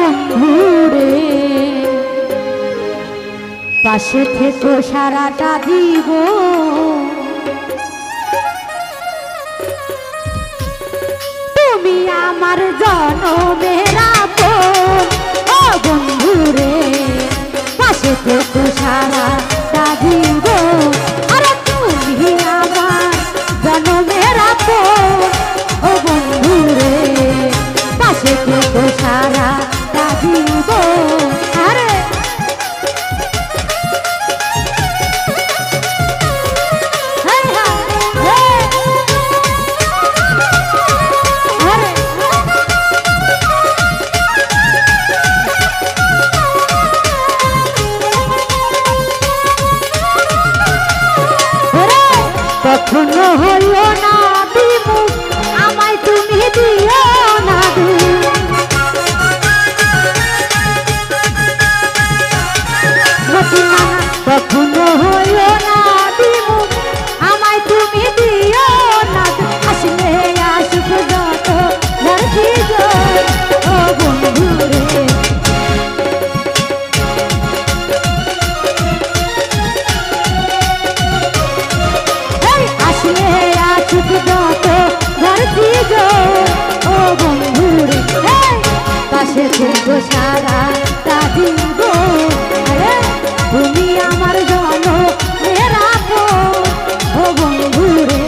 বন্ধুরে পাশে থেকে সারাটা দিব তুমি আমার জনমের আপন ও বন্ধুরে পাশে থেকে সারাটা দিব আরে তুমি আমার জনমের আপন ও বন্ধুরে পাশে থেকে সারাটা দিব আরে কখনো হইও না দিমু আমায় তুমি দিও না কখনো হইও না দিমু আমায় তুমি দিও না আসলে আসুক যত ধরছি ও বন্ধুরে ও বন্ধুরে পাশে থেকে সারা তা দিব তুমি আমার জনমের আপন ও বন্ধুরে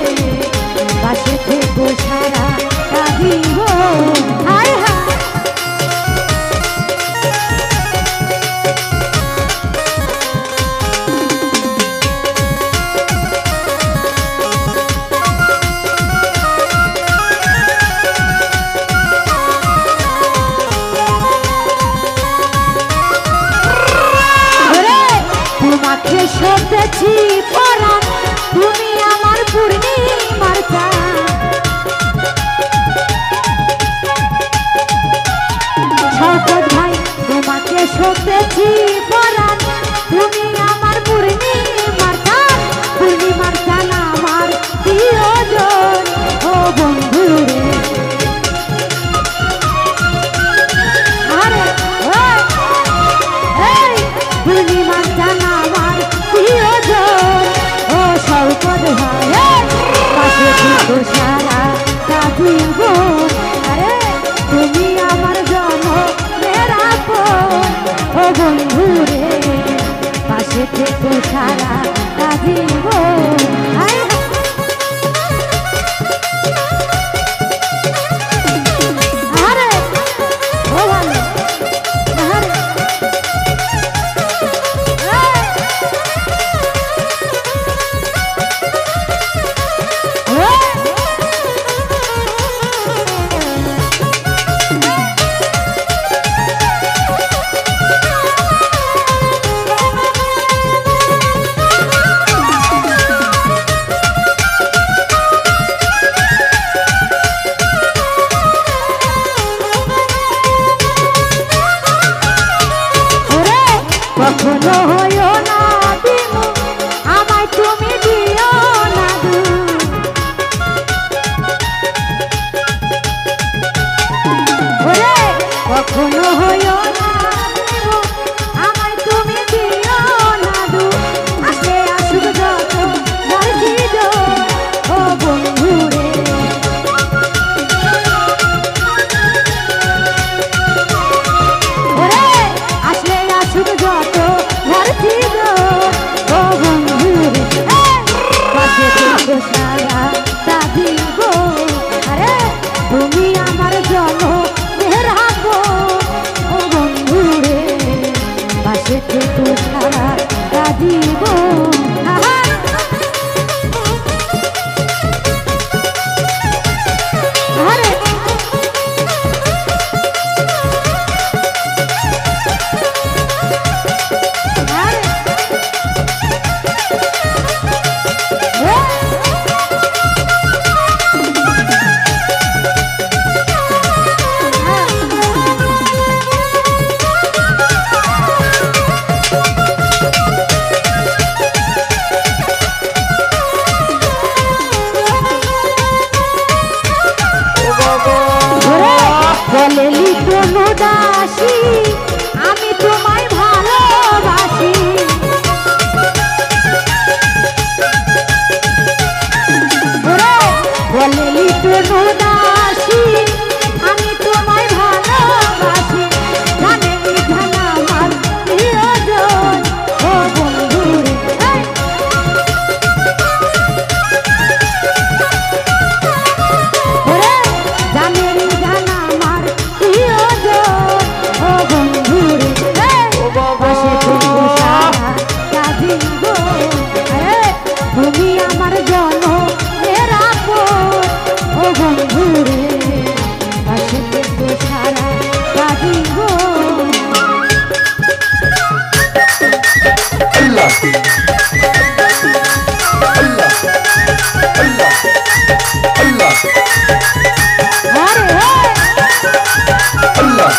পাশে থেকে সারা তা দিব হায় হায় সতেছি পরাণ তুমি আমার পূর্ণিমার চাঁদ শপথ ভাই তোমাকে সতেছি পরাণ তুমি আমার পূর্ণিমার চাঁদ পূর্ণিমার চাঁদ আমার প্রিয়জন ও বন্ধুরে আরে পূর্ণিমার চাঁদ আমার ও সৌপদ ভাই পাশে থেকে সারা তা দিব আরে তুমি আমার জনমের আপন ও বন্ধুরে পাশে থেকে সারা তা দিব আরে ও ভালো কখনো হইও না দিমু আমায় তুমি দিও না কখনো হইও না দিমু আমায় তুমি দিও না আসলে আসুক যত ধরছি ও বন্ধুরে আসলে আসুক যত ধরছি ও বন্ধুরে পাশে থেকে সারা তা দিব আরে তুমি আমার জনমের আপন আসি আমি তোমায় ভালোবাসি বলে লিটু দাসী আমি তোমায় ভালোবাসি জানে নিধান আমার প্রিয়জন ও বন্ধুরে জানে নিধান আমার প্রিয়জন ও বন্ধুরে পাশে থেকে সারা কাঁদিব তুমি আমার জন ও বন্ধুরে পাশে থেকে সারা কাঁদিব আল্লাহ আল্লাহ আল্লাহ আল্লাহ আরে আল্লাহ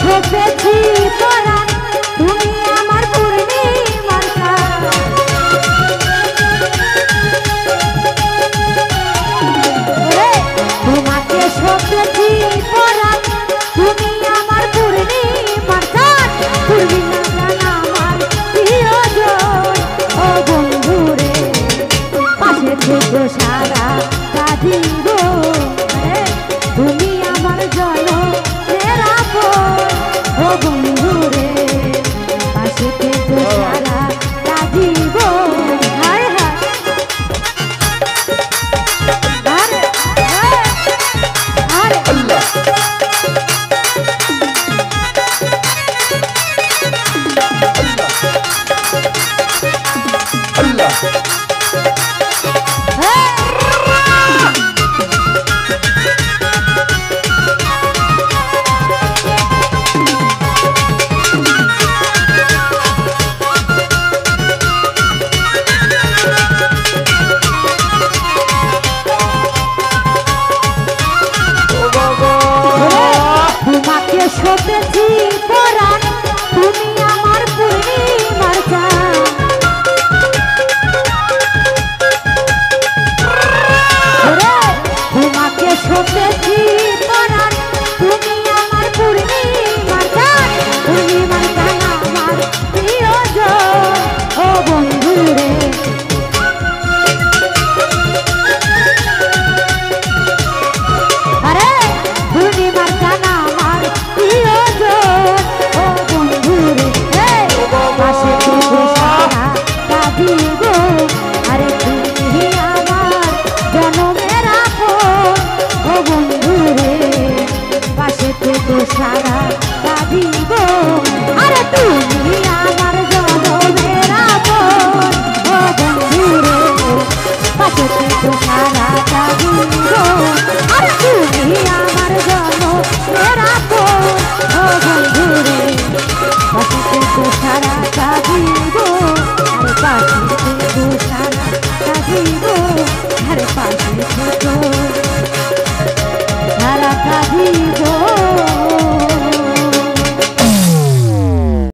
সপেছি পরাণ তুমি আমার পূর্ণিমার তোমাকে সপেছি পরাণ তুমি আমার পূর্ণিমার পূর্ণিমার আমার প্রিয়জন ও বন্ধুরে পাশে থেকে সারা কাঁদিব তুমি আমার জন্য ও বন্ধুরে পাশে থেকে সারা কাঁদিব হায় হায় আরে আরে আল্লাহ আল্লাহ তোমাকে সপেছি পরাণ তুমি আমার পূর্ণিমার তোমাকে সপেছি পরাণ তুমি আমার পূর্ণিমার পূর্ণিমার আমার প্রিয়জন ও বন্ধুরে পূর্ণিমার জানা আমার প্রিয়জন ও বন্ধুরে পাশে থেকে সারা কাঁদিব আরে তুমি আমার জনমের আপন ও বন্ধুরে পাশে থেকে সারা কাঁদিব আরে তুমি আমার জনমের আপন ও বন্ধুরে পাশে থেকে সারা কাঁদিব আরে তুমি আমার জন্য রাখো ও বন্ধুরে পাশে থেকে সারা